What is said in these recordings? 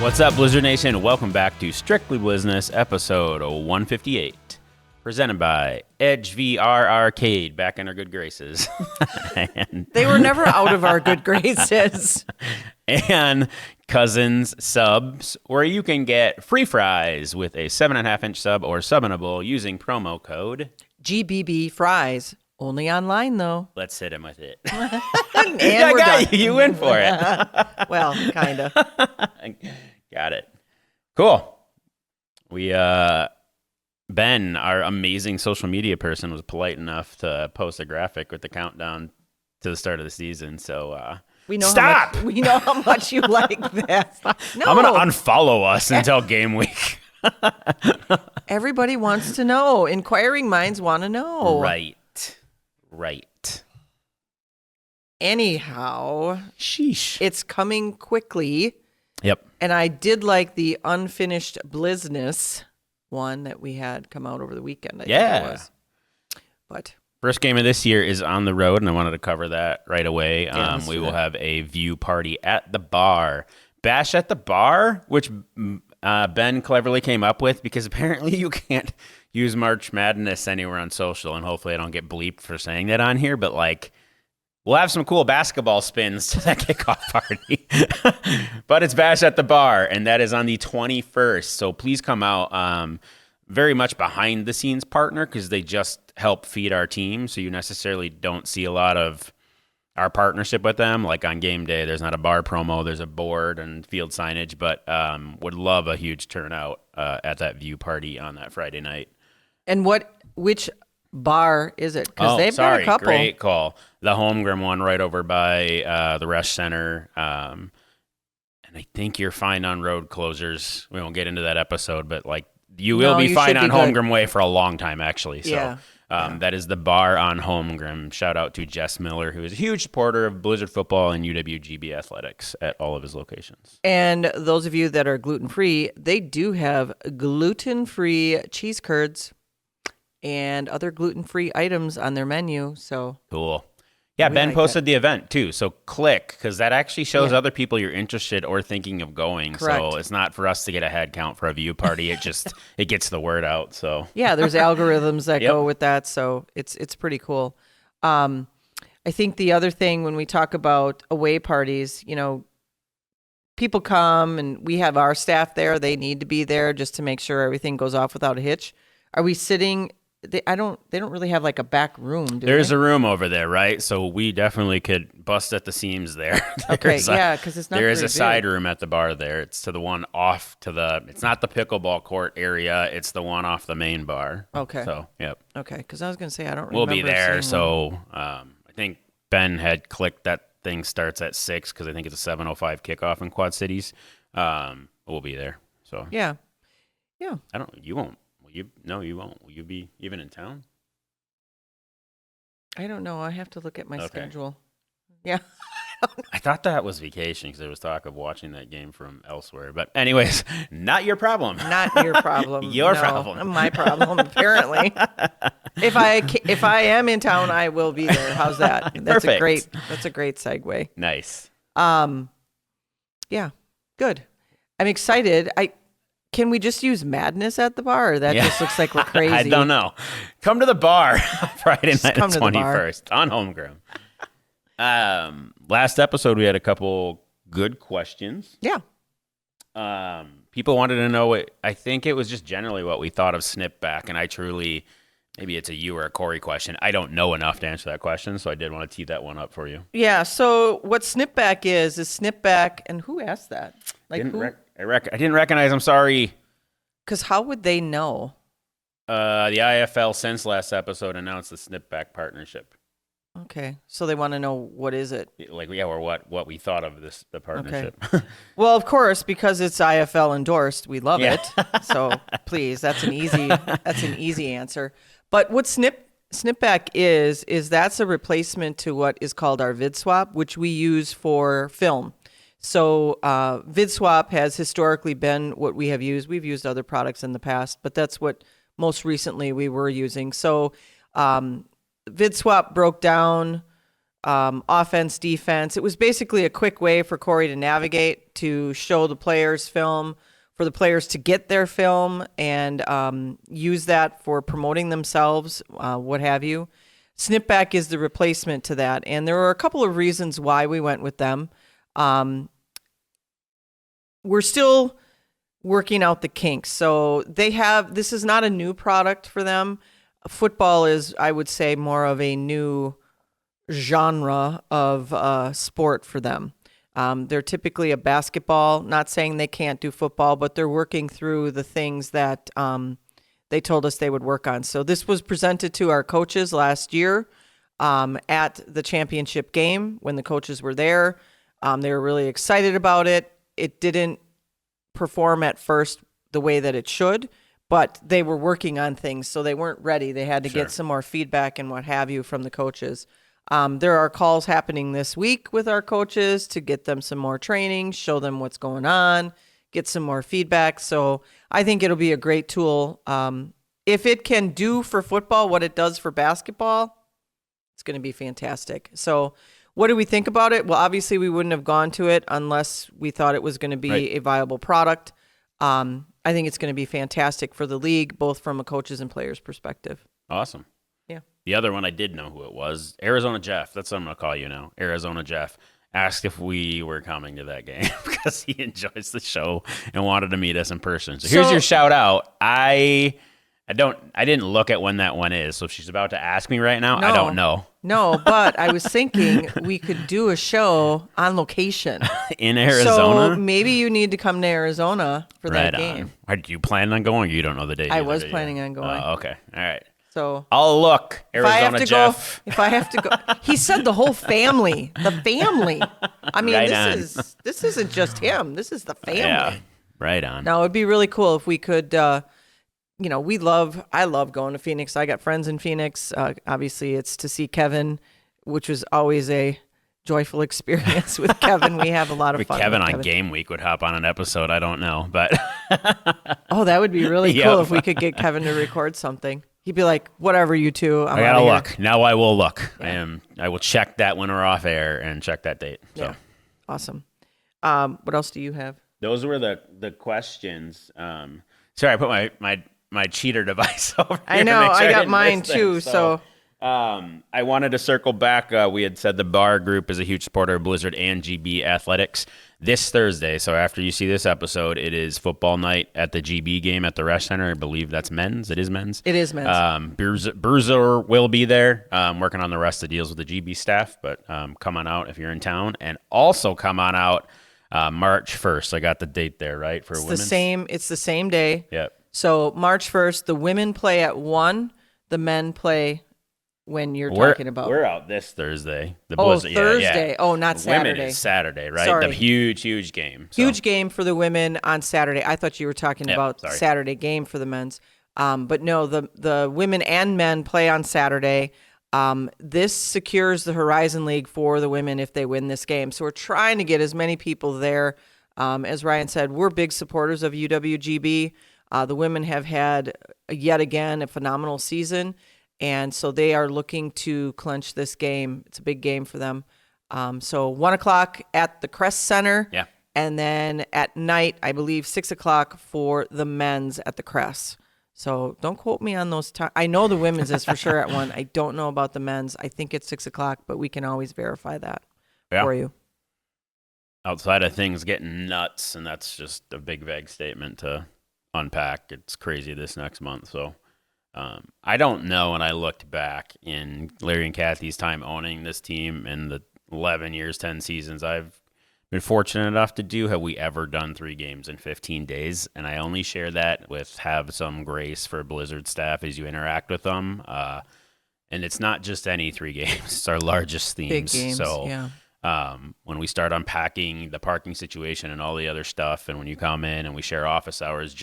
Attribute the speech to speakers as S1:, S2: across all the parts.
S1: What's up, Blizzard Nation? Welcome back to Strictly Blizzness, episode 158, presented by Edge VR Arcade, back in our good graces.
S2: They were never out of our good graces.
S1: And Cousins Subs, where you can get free fries with a 7.5-inch sub or subbable using promo code
S2: GBB fries. Only online, though.
S1: Let's hit him with it.
S2: And
S1: I
S2: we're
S1: got
S2: done.
S1: you. You win for it.
S2: Well, kind of.
S1: Got it. Cool. We, Ben, our amazing social media person, was polite enough to post a graphic with the countdown to the start of the season. So,
S2: We know
S1: stop!
S2: we know how much you like that. No.
S1: I'm going to unfollow us until game week.
S2: Everybody wants to know. Inquiring minds want to know.
S1: Right.
S2: Anyhow,
S1: Sheesh.
S2: it's coming quickly.
S1: Yep.
S2: And I did like the unfinished Blizzness one that we had come out over the weekend. I think it was. But
S1: First game of this year is on the road, and I wanted to cover that right away.
S2: Yeah,
S1: We will have a view party at the bar. Bash at the bar, which Ben cleverly came up with, because apparently you can't use March Madness anywhere on social, and hopefully I don't get bleeped for saying that on here, but like, we'll have some cool basketball spins to that kickoff party. But it's Bash at the Bar, and that is on the 21st, so please come out. Very much behind-the-scenes partner, because they just help feed our team, so you necessarily don't see a lot of our partnership with them. Like on game day, there's not a bar promo, there's a board and field signage, but would love a huge turnout at that view party on that Friday night.
S2: and which bar is it? Because they've got a couple.
S1: Great call. The Holmgren one right over by the Rush Center. And I think you're fine on road closures. We won't get into that episode, but like you will be fine on Holmgren Way for a long time, actually. So
S2: Yeah.
S1: That is the bar on Holmgren. Shout out to Jess Miller, who is a huge supporter of Blizzard football and UWGB athletics at all of his locations.
S2: And those of you that are gluten-free, they do have gluten-free cheese curds and other gluten-free items on their menu. So
S1: Cool. Yeah,
S2: We
S1: Ben
S2: like
S1: posted the event too. So click, because that actually shows
S2: Yeah.
S1: other people you're interested or thinking of going.
S2: Correct.
S1: So it's not for us to get a head count for a view party. It just it gets the word out. So
S2: yeah, there's algorithms that
S1: Yep.
S2: go with that. So it's pretty cool. I think the other thing when we talk about away parties, people come and we have our staff there. They need to be there just to make sure everything goes off without a hitch. Are we sitting? They don't really have like a back room, do
S1: there's
S2: they?
S1: a room over there, right? So we definitely could bust at the seams there.
S2: Okay, yeah, because it's not
S1: There is
S2: very
S1: a side
S2: big.
S1: room at the bar there. It's to the one off to the. It's not the pickleball court area. It's the one off the main bar.
S2: Okay.
S1: So yep,
S2: Okay, because I was going to say I don't
S1: we'll
S2: remember
S1: be there.
S2: seeing one.
S1: So I think Ben had clicked that thing starts at 6 because I think it's a 7:05 kickoff in Quad Cities. We'll be there. So
S2: Yeah.
S1: I don't. You won't. Will you? No, you won't. Will you be even in town?
S2: I don't know. I have to look at my
S1: Okay.
S2: schedule. Yeah.
S1: I thought that was vacation because there was talk of watching that game from elsewhere. But anyways, not your problem.
S2: Not your problem.
S1: Your
S2: No,
S1: problem.
S2: My problem, apparently. If I am in town, I will be there. How's that? That's
S1: Perfect.
S2: That's a great segue.
S1: Nice.
S2: Yeah. Good. I'm excited. Can we just use Madness at the bar? Or that
S1: Yeah.
S2: just looks like we're crazy.
S1: I don't know. Come to the bar Friday night,
S2: come
S1: the
S2: to the bar.
S1: 21st on Homegrown. Last episode, we had a couple good questions.
S2: Yeah.
S1: People wanted to know what, I think it was just generally what we thought of Snipback, and I truly, maybe it's a you or a Corey question. I don't know enough to answer that question, so I did want to tee that one up for you.
S2: Yeah. So what Snipback is Snipback, and who asked that? Like who?
S1: I didn't recognize, I'm sorry.
S2: Because how would they know?
S1: The IFL since last episode announced the Snipback partnership.
S2: Okay. So they want to know what is it?
S1: Like, yeah, or what we thought of the partnership.
S2: Well, of course, because it's IFL endorsed, we love
S1: Yeah.
S2: it. So please, that's an easy answer. But what Snipback is that's a replacement to what is called our VidSwap, which we use for film. So VidSwap has historically been what we have used. We've used other products in the past, but that's what most recently we were using. So VidSwap broke down offense, defense. It was basically a quick way for Corey to navigate, to show the players film, for the players to get their film and use that for promoting themselves, what have you. Snipback is the replacement to that. And there were a couple of reasons why we went with them. We're still working out the kinks. So this is not a new product for them. Football is, I would say, more of a new genre of sport for them. They're typically a basketball, not saying they can't do football, but they're working through the things that they told us they would work on. So this was presented to our coaches last year at the championship game when the coaches were there. They were really excited about it. It didn't perform at first the way that it should, but they were working on things, so they weren't ready. They had to get some more feedback and what have you from the coaches. There are calls happening this week with our coaches to get them some more training, show them what's going on, get some more feedback. So I think it'll be a great tool. If it can do for football what it does for basketball, it's going to be fantastic. So what do we think about it? Well, obviously we wouldn't have gone to it unless we thought it was going to be a viable product. I think it's going to be fantastic for the league, both from a coaches and players perspective.
S1: Awesome.
S2: Yeah.
S1: The other one, I did know who it was. Arizona Jeff. That's what I'm going to call you now. Arizona Jeff asked if we were coming to that game because he enjoys the show and wanted to meet us in person. So here's your shout out. I didn't look at when that one is. So if she's about to ask me right now, I don't know.
S2: No, but I was thinking we could do a show on location.
S1: In Arizona?
S2: So maybe you need to come to Arizona for that game.
S1: Are you planning on going? You don't know the date.
S2: I was planning on going.
S1: Okay. All right.
S2: So
S1: I'll look. Arizona Jeff.
S2: If I have to go, he said the whole family. The family. I mean, this isn't just him. This is the family.
S1: Yeah. Right on.
S2: Now it'd be really cool if we could. I love going to Phoenix. I got friends in Phoenix. Obviously, it's to see Kevin, which was always a joyful experience with Kevin. We have a lot of fun.
S1: Kevin on game week would hop on an episode. I don't know, but
S2: oh, that would be really cool if we could get Kevin to record something. He'd be like, "Whatever, you two. I
S1: gotta look. Now I will look.
S2: Yeah.
S1: I will check that when we're off air and check that date. So.
S2: Yeah. Awesome. What else do you have?
S1: Those were the questions. Sorry, I put my cheater device over here.
S2: I know. I got mine too. So
S1: I wanted to circle back. We had said the bar group is a huge supporter of Blizzard and GB athletics. This Thursday, so after you see this episode, it is football night at the GB game at the Resch Center. I believe that's men's. It is men's.
S2: It is men's.
S1: Bruiser will be there, working on the rest of the deals with the GB staff. But come on out if you're in town, and also come on out March 1st. I got the date there, right? For women's.
S2: It's the same day.
S1: Yep.
S2: So March 1st, the women play at 1, the men play when you're talking about.
S1: We're out this Thursday.
S2: Thursday.
S1: Yeah.
S2: Oh, not Saturday.
S1: Women is Saturday, right?
S2: Sorry.
S1: The huge game. So.
S2: Huge game for the women on Saturday. I thought you were talking about Saturday game for the men's. But no, the women and men play on Saturday. This secures the Horizon League for the women if they win this game. So we're trying to get as many people there. As Ryan said, we're big supporters of UWGB. The women have had, yet again, a phenomenal season, and so they are looking to clinch this game. It's a big game for them. So 1 o'clock at the Crest Center, and then at night, I believe 6 o'clock for the men's at the Crest. So don't quote me on those times. I know the women's is for sure at 1. I don't know about the men's. I think it's 6 o'clock, but we can always verify that for you.
S1: Outside of things getting nuts, and that's just a big vague statement to unpack. It's crazy this next month. So I don't know. And I looked back in Larry and Kathy's time owning this team in the 11 years, 10 seasons I've been fortunate enough to do. Have we ever done 3 games in 15 days? And I only share that with have some grace for Blizzard staff as you interact with them. And it's not just any 3 games. It's our largest themes.
S2: Big games,
S1: so,
S2: yeah.
S1: When we start unpacking the parking situation and all the other stuff, and when you come in and we share office hours,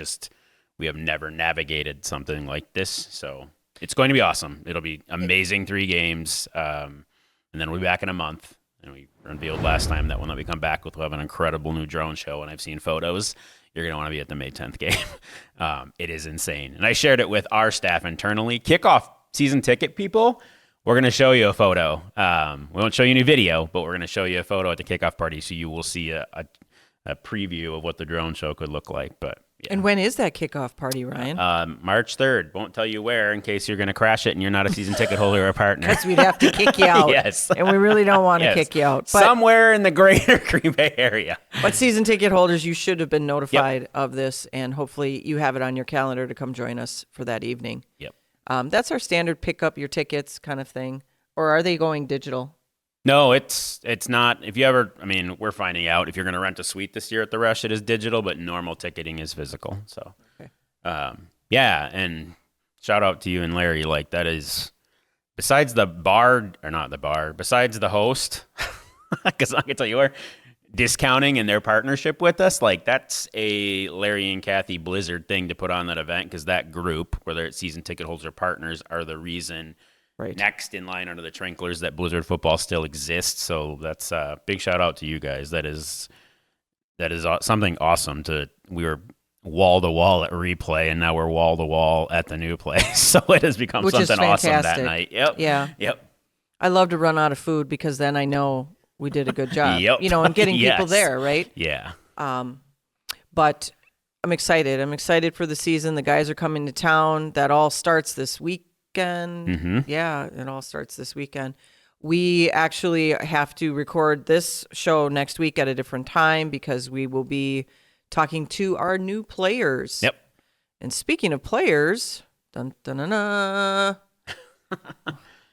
S1: we have never navigated something like this. So it's going to be awesome. It'll be amazing 3 games. And then we'll be back in a month. And we unveiled last time that one that we come back with, we'll have an incredible new drone show. And I've seen photos. You're going to want to be at the May 10th game. It is insane. And I shared it with our staff internally. Kickoff season ticket people, we're going to show you a photo. We won't show you any video, but we're going to show you a photo at the kickoff party, so you will see a preview of what the drone show could look like. But yeah.
S2: And when is that kickoff party, Ryan?
S1: March 3rd. Won't tell you where in case you're going to crash it and you're not a season ticket holder or a partner.
S2: Because we'd have to kick you out.
S1: Yes.
S2: And we really don't want to kick you out. But,
S1: somewhere in the greater Green Bay area.
S2: But season ticket holders, you should have been notified of this, and hopefully you have it on your calendar to come join us for that evening.
S1: Yep.
S2: That's our standard pick up your tickets kind of thing. Or are they going digital?
S1: No, it's not. If you ever, I mean, we're finding out if you're going to rent a suite this year at the Rush, it is digital, but normal ticketing is physical. So, yeah, and shout out to you and Larry. Like, that is, besides the bar, or not the bar, besides the host, because I can tell you where, discounting and their partnership with us, like, that's a Larry and Kathy Blizzard thing to put on that event, because that group, whether it's season ticket holders or partners, are the reason. Right. Next in line under the Trinklers that Blizzard football still exists. So that's a big shout out to you guys. That is something awesome. We were wall to wall at replay, and now we're wall to wall at the new place. So it has become something awesome that night. Yep.
S2: Yeah.
S1: Yep.
S2: I love to run out of food because then I know we did a good job.
S1: Yep.
S2: And getting people there, right?
S1: Yeah.
S2: But I'm excited. I'm excited for the season. The guys are coming to town. That all starts this weekend.
S1: Mm-hmm.
S2: Yeah, it all starts this weekend. We actually have to record this show next week at a different time because we will be talking to our new players.
S1: Yep.
S2: And speaking of players, dun, dun, dun, dun,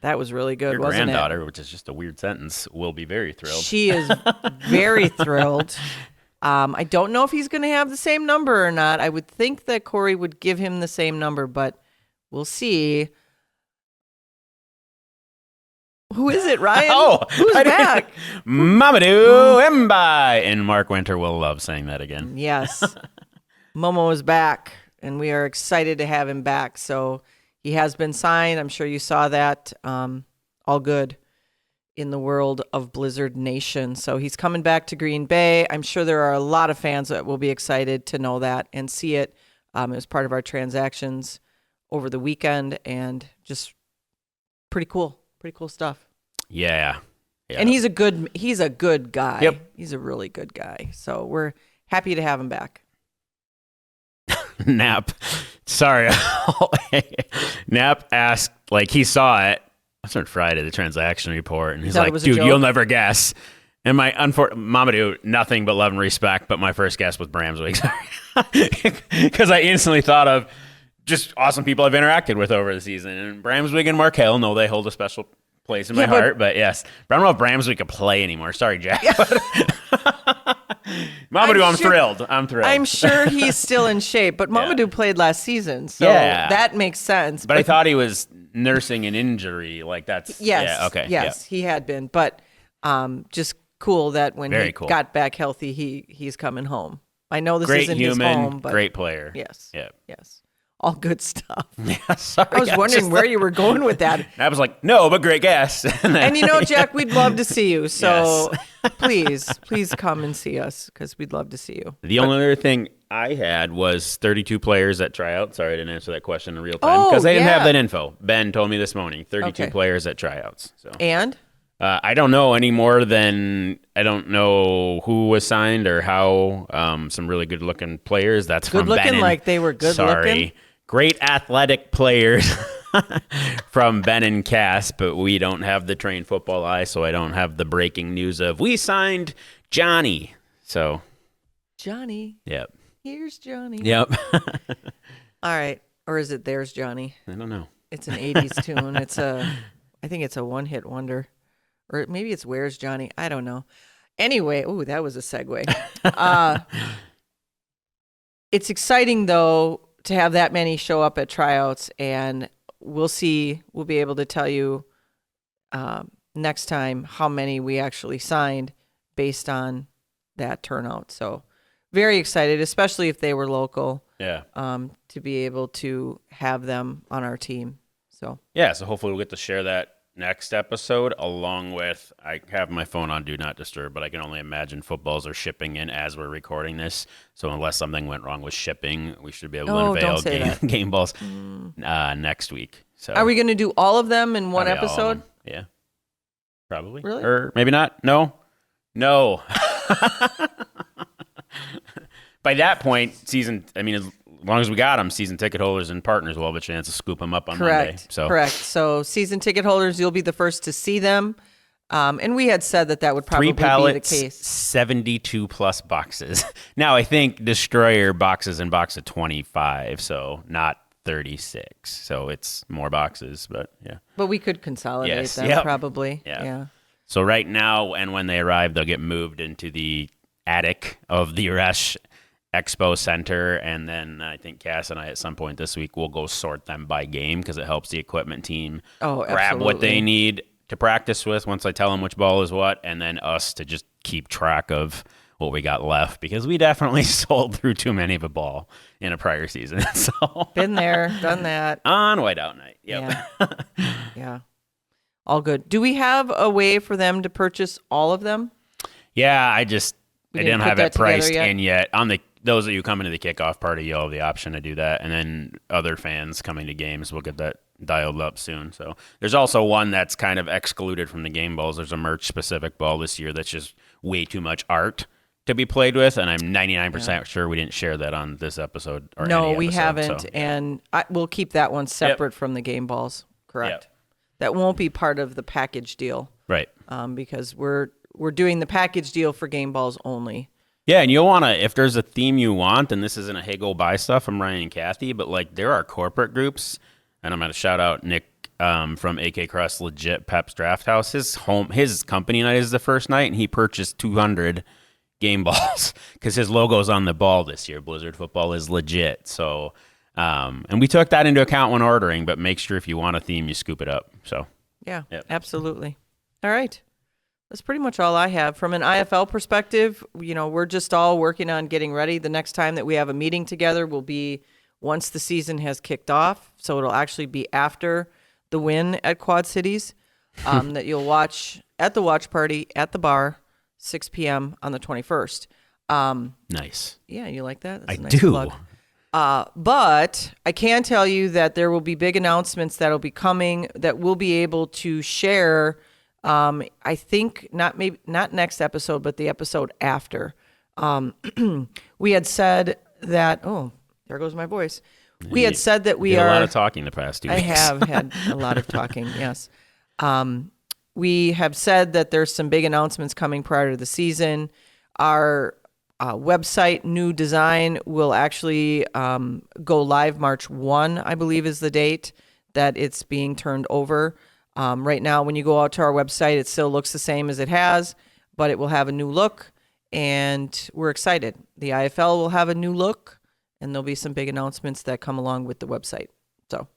S2: that was really good,
S1: Your
S2: wasn't
S1: granddaughter,
S2: it?
S1: which is just a weird sentence, will be very thrilled.
S2: She is very thrilled. I don't know if he's going to have the same number or not. I would think that Corey would give him the same number, but we'll see. Who is it, Ryan? Who's back?
S1: Mamadou Mbai. And Mark Winter will love saying that again.
S2: Yes. Momo is back, and we are excited to have him back. So he has been signed. I'm sure you saw that. All good in the world of Blizzard Nation. So he's coming back to Green Bay. I'm sure there are a lot of fans that will be excited to know that and see it. It was part of our transactions over the weekend, and just pretty cool. Pretty cool stuff.
S1: Yeah.
S2: And he's a good guy.
S1: Yep.
S2: He's a really good guy. So we're happy to have him back.
S1: Nap. Sorry. Nap asked, like, he saw it. That's on Friday, the transaction report. And he's like, dude, you'll never guess. And my Mamadou, nothing but love and respect, but my first guess was Bramswick. Because I instantly thought of just awesome people I've interacted with over the season. And Bramswick and Markel, no, they hold a special place in my heart. But yes, but I don't know if Bramswick could play anymore. Sorry, Jack. Yeah. Mamadou, I'm thrilled.
S2: I'm sure he's still in shape, but Mamadou played last season, so that makes sense.
S1: But I thought he was nursing an injury. Like, that's...
S2: Yes,
S1: yeah, okay.
S2: Yes, he had been. But just cool that when he got back healthy, he's coming home. I know this isn't his home, but...
S1: Great player.
S2: Yes.
S1: Yeah.
S2: Yes. All good stuff.
S1: Yeah, sorry.
S2: I was wondering where you were going with that.
S1: I was like, no, but great guess.
S2: And Jack, we'd love to see you. So please come and see us because we'd love to see you.
S1: The only other thing I had was 32 players at tryouts. Sorry, I didn't answer that question in real time because they didn't have that info. Ben told me this morning, 32 players at tryouts. So.
S2: And?
S1: I don't know any more than I don't know who was signed or how. Some really good-looking players. That's
S2: good
S1: from
S2: looking,
S1: Ben.
S2: like they were good looking.
S1: Great athletic players from Ben and Cass, but we don't have the trained football eye, so I don't have the breaking news of we signed Johnny. So
S2: Johnny.
S1: Yep.
S2: Here's Johnny.
S1: Yep.
S2: All right. Or is it There's Johnny?
S1: I don't know.
S2: It's an 80s tune. I think it's a one-hit wonder. Or maybe it's Where's Johnny? I don't know. Anyway, that was a segue. It's exciting, though, to have that many show up at tryouts, and we'll see. We'll be able to tell you next time how many we actually signed based on that turnout. So very excited, especially if they were local.
S1: Yeah.
S2: To be able to have them on our team. So
S1: hopefully we'll get to share that next episode, along with, I have my phone on Do Not Disturb, but I can only imagine footballs are shipping in as we're recording this. So unless something went wrong with shipping, we should be able to unveil game balls next week. So
S2: Are we going to do all of them in one
S1: probably all of
S2: episode?
S1: them. Yeah, probably.
S2: Really?
S1: Or maybe not. No. By that point, as long as we got them, season ticket holders and partners will have a chance to scoop them up on Monday.
S2: Correct. So season ticket holders, you'll be the first to see them. And we had said that would probably
S1: 3 pallets,
S2: be the case.
S1: 72 plus boxes. Now, I think Destroyer boxes in box of 25, so not 36. So it's more boxes, but yeah.
S2: But we could consolidate them probably. Yeah.
S1: So right now, and when they arrive, they'll get moved into the attic of the Resch Expo Center, and then I think Cass and I at some point this week will go sort them by game because it helps the equipment team grab what they need to practice with once I tell them which ball is what, and then us to just keep track of what we got left because we definitely sold through too many of a ball in a prior season. So
S2: been there, done that.
S1: On whiteout night. Yep.
S2: Yeah. All good. Do we have a way for them to purchase all of them?
S1: Yeah, I didn't have it priced in yet. On those of you coming to the kickoff party, you'll have the option to do that, and then other fans coming to games will get that dialed up soon. So there's also one that's kind of excluded from the game balls. There's a merch specific ball this year that's just way too much art to be played with, and I'm 99% sure we didn't share that on this episode.
S2: No, we haven't, and we'll keep that one separate from the game balls. Correct. Yep. That won't be part of the package deal,
S1: right?
S2: Because we're doing the package deal for game balls only.
S1: Yeah, and you'll want to, if there's a theme you want, and this isn't a hey, go buy stuff from Ryan and Kathy, but like there are corporate groups, and I'm going to shout out Nick from AK Cross Legit Pep's Draft House. His company night is the first night, and he purchased 200 game balls because his logo's on the ball this year. Blizzard football is legit. So, and we took that into account when ordering, but make sure if you want a theme, you scoop it up. So,
S2: yeah, absolutely. All right. That's pretty much all I have. From an IFL perspective, we're just all working on getting ready. The next time that we have a meeting together will be once the season has kicked off. So it'll actually be after the win at Quad Cities that you'll watch at the watch party at the bar, 6 p.m. on the 21st.
S1: Nice.
S2: Yeah, you like that?
S1: That's a nice plug.
S2: But I can tell you that there will be big announcements that'll be coming that we'll be able to share. I think not next episode, but the episode after. We had said that. Oh, there goes my voice. We had said that we
S1: are a lot of talking the past 2 weeks.
S2: I have had a lot of talking. Yes. We have said that there's some big announcements coming prior to the season. Our website new design will actually go live March 1, I believe is the date that it's being turned over. Right now, when you go out to our website, it still looks the same as it has, but it will have a new look, and we're excited. The IFL will have a new look, and there'll be some big announcements that come along with the website. So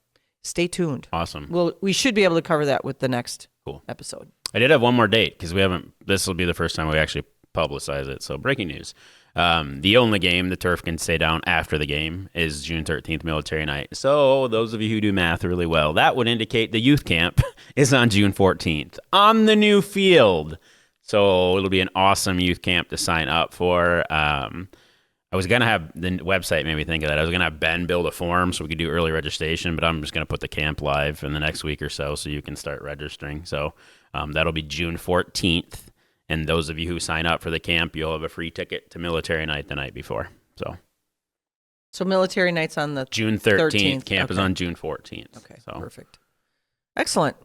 S2: stay tuned.
S1: Awesome.
S2: We should be able to cover that with the next episode.
S1: I did have one more date because this will be the first time we actually publicize it. So breaking news. The only game the turf can stay down after the game is June 13th, military night. So those of you who do math really well, that would indicate the youth camp is on June 14th on the new field. So it'll be an awesome youth camp to sign up for. I was going to have, the website made me think of that. I was going to have Ben build a form so we could do early registration, but I'm just going to put the camp live in the next week or so you can start registering. So that'll be June 14th. And those of you who sign up for the camp, you'll have a free ticket to military night the night before.
S2: So military night's on the
S1: June 13th. Camp is on June 14th.
S2: Okay, perfect. Excellent.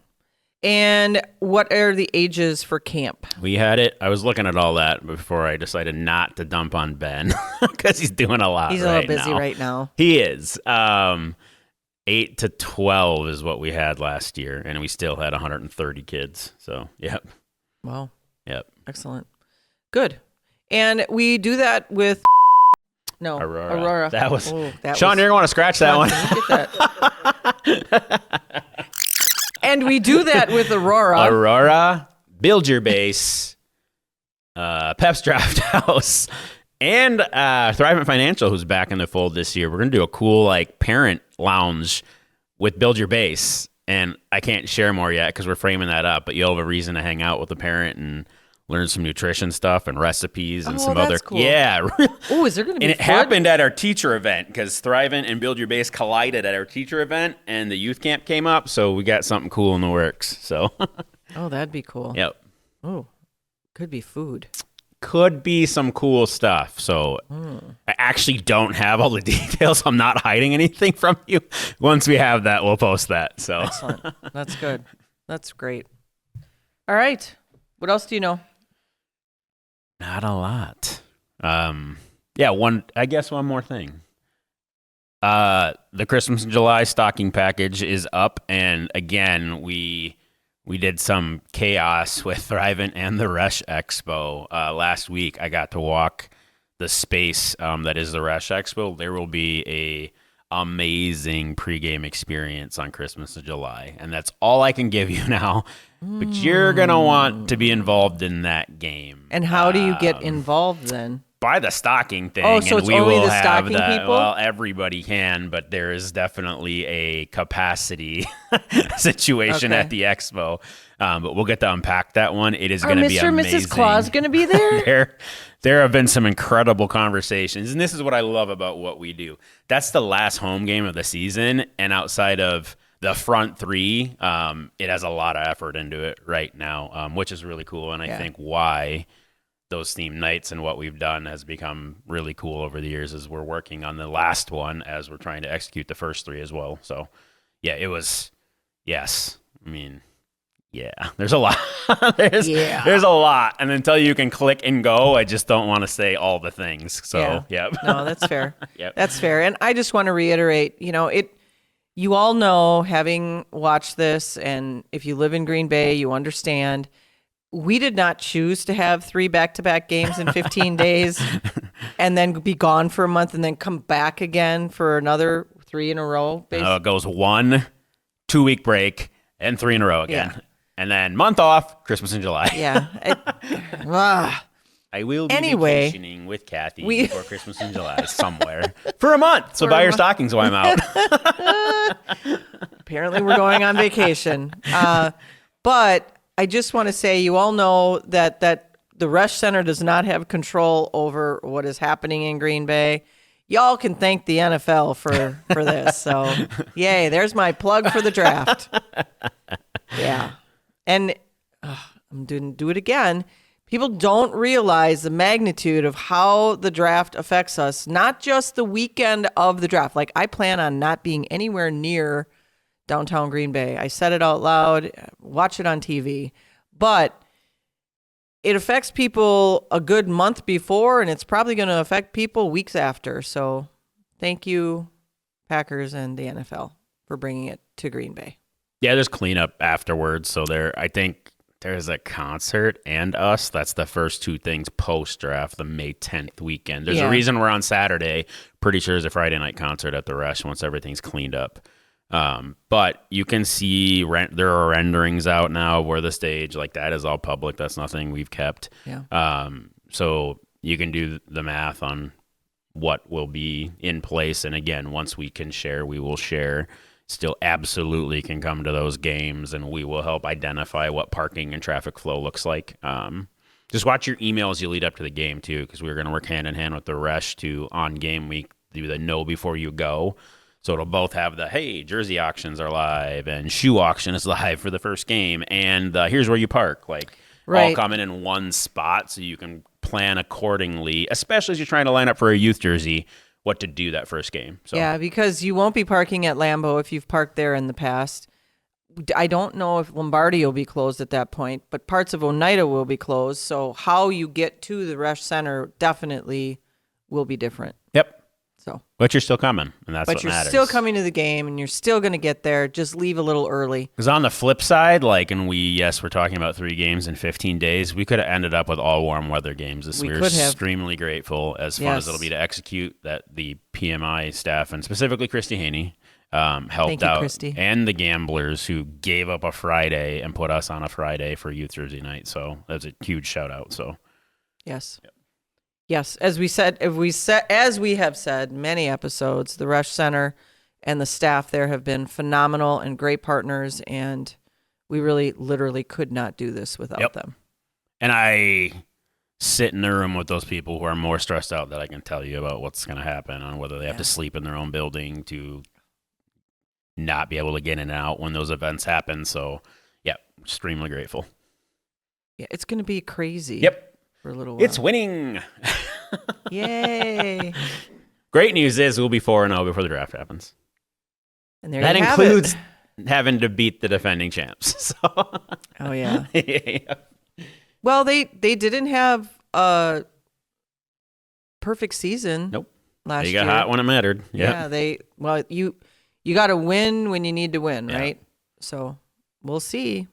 S2: And what are the ages for camp?
S1: We had it. I was looking at all that before I decided not to dump on Ben because he's doing a lot.
S2: He's a little busy right now.
S1: He is. 8 to 12 is what we had last year, and we still had 130 kids. So, yep.
S2: Wow.
S1: Yep.
S2: Excellent. Good. And we do that with Aurora.
S1: That was Sean, you're going to want to scratch that one.
S2: Get that. And we do that with Aurora.
S1: Aurora, Build Your Base, Pep's Draft House, and Thrivent Financial, who's back in the fold this year. We're going to do a cool parent lounge with Build Your Base. And I can't share more yet because we're framing that up, but you'll have a reason to hang out with a parent and learn some nutrition stuff and recipes and some
S2: that's
S1: other.
S2: cool.
S1: Yeah.
S2: Oh, is there going to be
S1: And it
S2: food?
S1: happened at our teacher event because Thrivent and Build Your Base collided at our teacher event, and the youth camp came up, so we got something cool in the works. So,
S2: Oh, that'd be cool.
S1: yep.
S2: Oh, could be food.
S1: Could be some cool stuff. So I actually don't have all the details. I'm not hiding anything from you. Once we have that, we'll post that. So
S2: Excellent. That's good. That's great. All right. What else do you know?
S1: not a lot. I guess one more thing. The Christmas in July stocking package is up, and again, we did some chaos with Thrivent and the Rush Expo. Last week, I got to walk the space that is the Rush Expo. There will be a amazing pregame experience on Christmas in July, and that's all I can give you now. But you're gonna want to be involved in that game.
S2: And how do you get involved then?
S1: By the stocking thing.
S2: Oh, so
S1: and
S2: it's
S1: we
S2: only
S1: will
S2: the
S1: have
S2: stocking
S1: that.
S2: people?
S1: Well, everybody can, but there is definitely a capacity situation
S2: Okay.
S1: at the expo. But we'll get to unpack that one. It is
S2: Are
S1: going to be
S2: Mr. and
S1: amazing.
S2: Mrs. Claus going to be there?
S1: There have been some incredible conversations, and this is what I love about what we do. That's the last home game of the season, and outside of the front three, it has a lot of effort into it right now, which is really cool, and I think why those theme nights and what we've done has become really cool over the years as we're working on the last one as we're trying to execute the first three as well. So, yeah, it was, yes. I mean, yeah, there's a lot. there's a lot. And until you can click and go, I just don't want to say all the things. So, yep.
S2: No, that's fair.
S1: Yep.
S2: That's fair. And I just want to reiterate, you all know, having watched this, and if you live in Green Bay, you understand, we did not choose to have 3 back-to-back games in 15 days and then be gone for a month and then come back again for another 3 in a row.
S1: It goes 1 2-week break and 3 in a row again. Yeah. And then month off, Christmas in July.
S2: Yeah.
S1: I will be vacationing with Kathy before Christmas in July somewhere for a month. So buy your stockings while I'm out.
S2: Apparently we're going on vacation. But I just want to say, you all know that the Rush Center does not have control over what is happening in Green Bay. Y'all can thank the NFL for this. So, yay, there's my plug for the draft. Yeah. And I'm going to do it again. People don't realize the magnitude of how the draft affects us, not just the weekend of the draft. Like, I plan on not being anywhere near downtown Green Bay. I said it out loud, watch it on TV. But it affects people a good month before, and it's probably going to affect people weeks after. So thank you, Packers and the NFL, for bringing it to Green Bay.
S1: Yeah, there's cleanup afterwards. So I think there's a concert and us. That's the first 2 things post-draft, the May 10th weekend. There's a reason we're on Saturday. Pretty sure there's a Friday night concert at the Rush once everything's cleaned up. But you can see there are renderings out now where the stage, like, that is all public. That's nothing we've kept.
S2: Yeah.
S1: So you can do the math on what will be in place. And again, once we can share, we will share. Still absolutely can come to those games, and we will help identify what parking and traffic flow looks like. Just watch your emails you lead up to the game, too, because we're going to work hand in hand with the Rush to, on game week, do the know before you go. So it'll both have the, hey, jersey auctions are live, and shoe auction is live for the first game, and here's where you park. Like, all coming in one spot so you can plan accordingly, especially as you're trying to line up for a youth jersey, what to do that first game. So.
S2: Yeah, because you won't be parking at Lambeau if you've parked there in the past. I don't know if Lombardi will be closed at that point, but parts of Oneida will be closed. So how you get to the Rush Center definitely will be different.
S1: Yep.
S2: So,
S1: but you're still coming, and that's what matters.
S2: But you're still coming to the game, and you're still going to get there. Just leave a little early.
S1: Because on the flip side, we're talking about 3 games in 15 days. We could have ended up with all warm weather games this year. We're extremely grateful, as fun as it'll be to execute, that the PMI staff, and specifically Christy Haney, helped out. Christy. And the Gamblers, who gave up a Friday and put us on a Friday for Youth Jersey Night. So that's a huge shout out. So,
S2: yes. Yep. Yes, as we have said many episodes, the Rush Center and the staff there have been phenomenal and great partners, and we really literally could not do this without them.
S1: And I sit in the room with those people who are more stressed out that I can tell you about what's going to happen on whether they have to sleep in their own building to not be able to get in and out when those events happen. So, yeah, extremely grateful.
S2: Yeah, it's going to be crazy.
S1: Yep.
S2: For a little while.
S1: It's winning.
S2: Yay.
S1: Great news is we'll be 4-0 before the draft happens.
S2: And there
S1: that
S2: you have
S1: includes
S2: it.
S1: having to beat the defending champs. So.
S2: Oh, yeah.
S1: Yeah.
S2: Well, they didn't have a perfect season.
S1: Nope.
S2: Last
S1: They
S2: year.
S1: got hot when it mattered. Yep.
S2: Yeah, you got to win when you need to win,
S1: Yeah.
S2: right? So we'll see.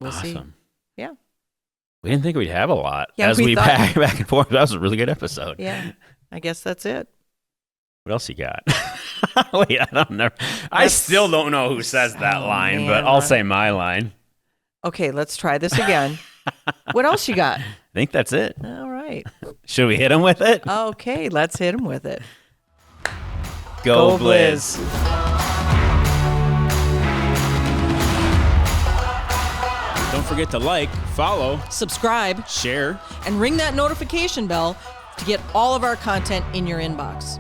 S2: We'll see.
S1: Awesome.
S2: Yeah.
S1: We didn't think we'd have a lot
S2: Yeah,
S1: as
S2: we
S1: we
S2: thought-
S1: back and forth. That was a really good episode.
S2: Yeah. I guess that's it.
S1: What else you got? Wait, I don't know. I still don't know who says that line,
S2: man,
S1: but I'll
S2: Ron.
S1: say my line.
S2: Okay, let's try this again. What else you got?
S1: I think that's it.
S2: All right.
S1: Should we hit him with it?
S2: Okay, let's hit him with it.
S1: Go,
S2: Go
S1: Blizz. Don't forget to like, follow,
S3: Subscribe
S1: share.
S3: and ring that notification bell to get all of our content in your inbox.